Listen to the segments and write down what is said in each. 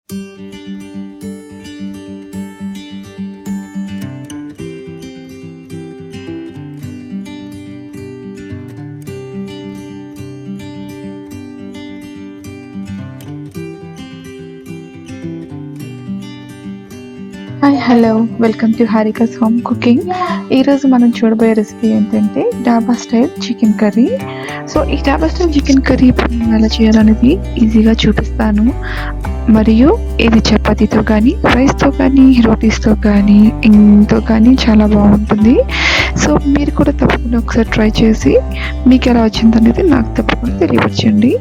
Hi hello welcome to Harika's home cooking. ఈరోజు మనం చూడబోయే రెసిపీ ఏంటంటే డాబా స్టైల్ చికెన్ కర్రీ. సో ఈ డాబా స్టైల్ చికెన్ కర్రీ ఇప్పుడు నేను ఎలా చేయాలనేది ఈజీగా చూపిస్తాను. మరియు ఇది చపాతీతో కానీ, రైస్తో కానీ, రోటీస్తో కానీ, ఇంతో కానీ చాలా బాగుంటుంది. సో మీరు కూడా తప్పకుండా ఒకసారి ట్రై చేసి మీకు ఎలా వచ్చిందనేది నాకు తప్పకుండా తెలియవచ్చండి.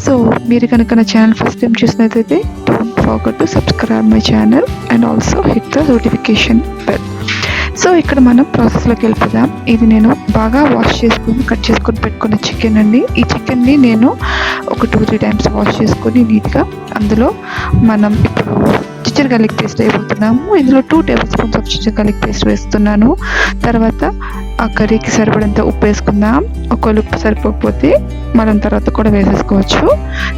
సో మీరు కనుక నా ఛానల్ ఫస్ట్ టైం చూసినట్లయితే don't forget to subscribe my channel and also hit the notification bell. So ఇక్కడ మనం ప్రాసెస్లోకి వెళ్ళిపోదాం. ఇది నేను బాగా వాష్ చేసుకుని కట్ చేసుకొని పెట్టుకున్న చికెన్ అండి. ఈ చికెన్ని నేను ఒక 2-3 టైమ్స్ వాష్ చేసుకొని నీట్గా అందులో మనం ఇప్పుడు జింజర్ గార్లిక్ పేస్ట్ అయిపోతున్నాము. ఇందులో 2 tablespoons of ginger garlic paste వేస్తున్నాను. తర్వాత ఆ కర్రీకి సరిపడంత ఉప్పు వేసుకుందాం. ఒకవేళ ఉప్పు సరిపోకపోతే మనం తర్వాత కూడా వేసేసుకోవచ్చు.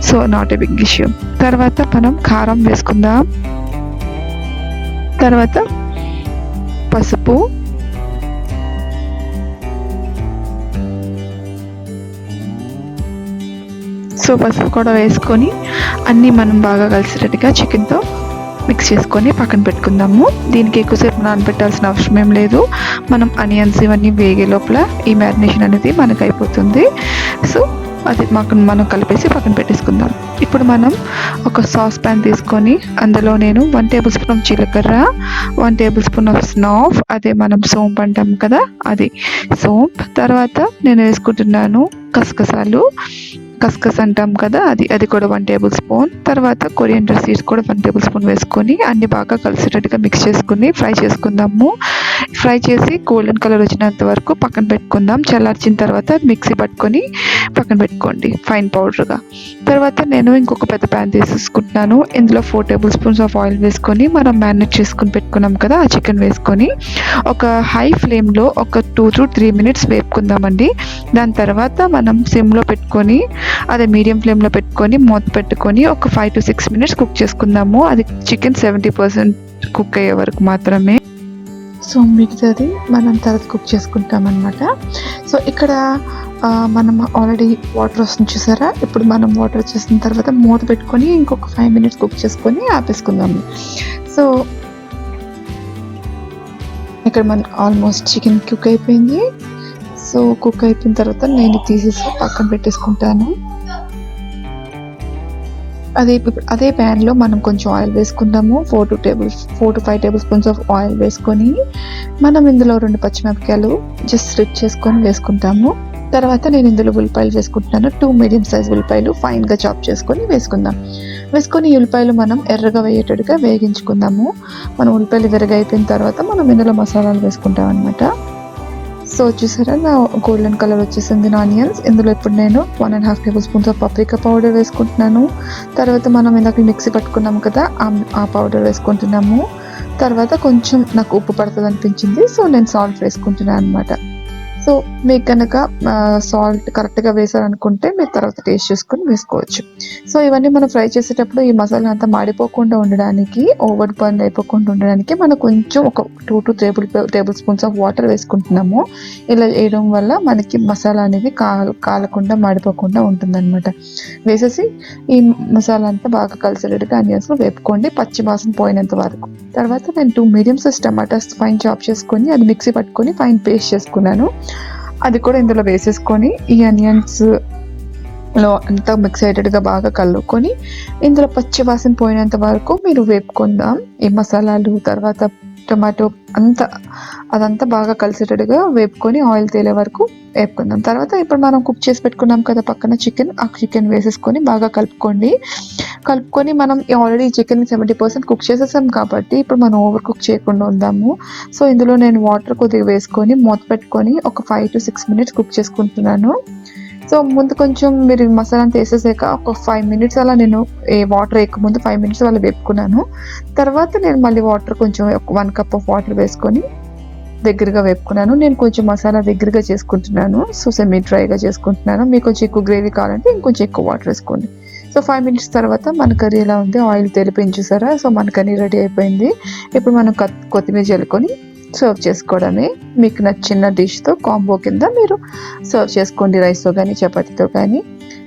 So not a big issue. తర్వాత మనం కారం వేసుకుందాం. తర్వాత పసుపు, సో పసుపు కూడా వేసుకొని అన్నీ మనం బాగా కలిసేటట్టుగా చికెన్తో మిక్స్ చేసుకొని పక్కన పెట్టుకుందాము. దీనికి ఎక్కువసేపు నానబెట్టాల్సిన అవసరం ఏం లేదు. మనం ఆనియన్స్ ఇవన్నీ వేగే లోపల ఈ మ్యారినేషన్ అనేది మనకు అయిపోతుంది. సో అది మనం కలిపేసి పక్కన పెట్టేసుకుందాం. ఇప్పుడు మనం ఒక సాస్ ప్యాన్ తీసుకొని అందులో నేను 1 టేబుల్ స్పూన్ ఆఫ్ జీలకర్ర, 1 టేబుల్ స్పూన్ ఆఫ్ స్నాఫ్, అదే మనం సోంప్ అంటాం కదా అది సోంప్. తర్వాత నేను వేసుకుంటున్నాను కస్కస్ అంటాం కదా అది కూడా 1 టేబుల్ స్పూన్. తర్వాత కొరియాండర్ సీడ్స్ కూడా 1 టేబుల్ స్పూన్ వేసుకొని అన్ని బాగా కలిసేటట్టుగా మిక్స్ చేసుకుని ఫ్రై చేసుకుందాము. ఫ్రై చేసి గోల్డెన్ కలర్ వచ్చినంత వరకు పక్కన పెట్టుకుందాం. చల్లార్చిన తర్వాత మిక్సీ పట్టుకొని పక్కన పెట్టుకోండి ఫైన్ పౌడర్గా. తర్వాత నేను ఇంకొక పెద్ద ప్యాన్ తీసుకుంటున్నాను. ఇందులో 4 టేబుల్ స్పూన్స్ ఆఫ్ ఆయిల్ వేసుకొని మనం మ్యారినేట్ చేసుకుని పెట్టుకున్నాం కదా ఆ చికెన్ వేసుకొని ఒక హై ఫ్లేమ్లో ఒక 2 to 3 minutes వేపుకుందామండి. దాని తర్వాత మనం సిమ్లో పెట్టుకొని అదే మీడియం ఫ్లేమ్లో పెట్టుకొని మూత పెట్టుకొని ఒక 5 to 6 minutes కుక్ చేసుకుందాము. అది చికెన్ 70% కుక్ అయ్యే వరకు మాత్రమే. సో మిగతాది మనం తర్వాత కుక్ చేసుకుంటాం అన్నమాట. సో ఇక్కడ మనం ఆల్రెడీ వాటర్ వస్తుంది చూసారా. ఇప్పుడు మనం వాటర్ వచ్చేసిన తర్వాత మూత పెట్టుకొని ఇంకొక 5 minutes కుక్ చేసుకొని ఆపేసుకుందాము. సో ఇక్కడ మన ఆల్మోస్ట్ చికెన్ కుక్ అయిపోయింది. సో కుక్ అయిపోయిన తర్వాత నేను తీసేసి పక్కన పెట్టేసుకుంటాను. అదే ప్యాన్లో మనం కొంచెం ఆయిల్ వేసుకుందాము. 4 to 5 table spoons of oil వేసుకొని మనం ఇందులో 2 పచ్చిమిరపకాయలు జస్ట్ స్లిట్ చేసుకొని వేసుకుంటాము. తర్వాత నేను ఇందులో ఉల్లిపాయలు వేసుకుంటున్నాను. 2 మీడియం సైజ్ ఉల్లిపాయలు ఫైన్గా చాప్ చేసుకొని వేసుకొని ఉల్లిపాయలు మనం ఎర్రగా వేయేటట్టుగా వేగించుకుందాము. మనం ఉల్లిపాయలు ఎర్రగా అయిపోయిన తర్వాత మనం ఇందులో మసాలాలు వేసుకుంటాం అనమాట. సో చూసారా నా గోల్డెన్ కలర్ వచ్చేసింది ఆనియన్స్. ఇందులో ఇప్పుడు నేను 1.5 టేబుల్ స్పూన్స్ ఆఫ్ పప్రికా పౌడర్ వేసుకుంటున్నాను. తర్వాత మనం ఇందాక మిక్సీ పట్టుకున్నాము కదా ఆ పౌడర్ వేసుకుంటున్నాము. తర్వాత కొంచెం నాకు ఉప్పు పడుతుంది అనిపించింది, సో నేను సాల్ట్ వేసుకుంటున్నాను అనమాట. సో మీకు కనుక సాల్ట్ కరెక్ట్గా వేసారనుకుంటే మీరు తర్వాత టేస్ట్ చేసుకొని వేసుకోవచ్చు. సో ఇవన్నీ మనం ఫ్రై చేసేటప్పుడు ఈ మసాలా అంతా మాడిపోకుండా ఉండడానికి, ఓవర్ బర్న్ అయిపోకుండా ఉండడానికి మనం కొంచెం ఒక 2 to 3 tablespoons of water వేసుకుంటున్నాము. ఇలా వేయడం వల్ల మనకి మసాలా అనేది కాలకుండా మాడిపోకుండా ఉంటుందన్నమాట. వేసేసి ఈ మసాలా అంతా బాగా కలిసేటట్టుగా ఆనియన్స్లో వేపుకోండి పచ్చి వాసన పోయినంత వరకు. తర్వాత నేను 2 medium size tomatoes fine chop చేసుకొని అది మిక్సీ పట్టుకొని ఫైన్ పేస్ట్ చేసుకున్నాను. అది కూడా ఇందులో వేసేసుకొని ఈ ఆనియన్స్లో అంతా మిక్స్ అయ్యేటట్టుగా బాగా కలుపుకొని ఇందులో పచ్చి వాసన పోయినంత వరకు మీరు వేపుకుందాం. ఈ మసాలాలు తర్వాత టమాటో అదంతా బాగా కలిసేటట్టుగా వేపుకొని ఆయిల్ తేలే వరకు వేపుకుందాం. తర్వాత ఇప్పుడు మనం కుక్ చేసి పెట్టుకున్నాం కదా పక్కన ఆ చికెన్ వేసేసుకొని బాగా కలుపుకొని మనం ఆల్రెడీ చికెన్ 70% కుక్ చేసేసాం కాబట్టి ఇప్పుడు మనం ఓవర్ కుక్ చేయకుండా ఉందాము. సో ఇందులో నేను వాటర్ కొద్దిగా వేసుకొని మూత పెట్టుకొని ఒక 5 to 6 minutes కుక్ చేసుకుంటున్నాను. సో ముందు కొంచెం మీరు మసాలా అంతా వేసేసాక ఒక 5 minutes అలా నేను వాటర్ వేయకముందు 5 minutes అలా వేపుకున్నాను. తర్వాత నేను మళ్ళీ వాటర్ కొంచెం 1 cup ఆఫ్ వాటర్ వేసుకొని దగ్గరగా వేపుకున్నాను. నేను కొంచెం మసాలా దగ్గరగా చేసుకుంటున్నాను. సో సెమీ డ్రైగా చేసుకుంటున్నాను. మీకు కొంచెం ఎక్కువ గ్రేవీ కావాలంటే ఇంకొంచెం ఎక్కువ వాటర్ వేసుకోండి. సో 5 మినిట్స్ తర్వాత మన కర్రీ ఎలా ఉంది, ఆయిల్ తెలిపింది చూసారా. సో మన కర్రీ రెడీ అయిపోయింది. ఇప్పుడు మనం కొత్తిమీర జల్లుకొని సర్వ్ చేసుకోవడమే. మీకు నచ్చిన డిష్తో కాంబో కింద మీరు సర్వ్ చేసుకోండి, రైస్తో కానీ చపాతీతో కానీ.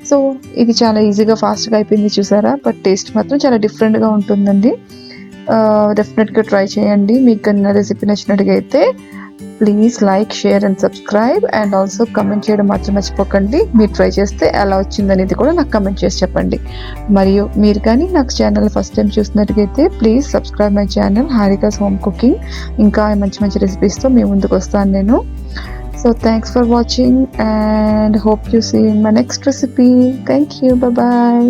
సో ఇది చాలా ఈజీగా ఫాస్ట్గా అయిపోయింది చూసారా. బట్ టేస్ట్ మాత్రం చాలా డిఫరెంట్గా ఉంటుందండి. డెఫినెట్గా ట్రై చేయండి. మీకు కన్నా రెసిపీ నచ్చినట్టుగా అయితే please like, share and subscribe. And also comment చేయడం మాత్రం మర్చిపోకండి. మీరు ట్రై చేస్తే ఎలా వచ్చిందనేది కూడా నాకు కమెంట్ చేసి చెప్పండి. మరియు మీరు కానీ నాకు ఛానల్ ఫస్ట్ టైం చూసినట్టుగైతే please subscribe my channel Harika's home cooking. ఇంకా మంచి మంచి రెసిపీస్తో మీ ముందుకు వస్తాను నేను. So thanks for watching and hope you see in my next recipe. Thank you. Bye bye.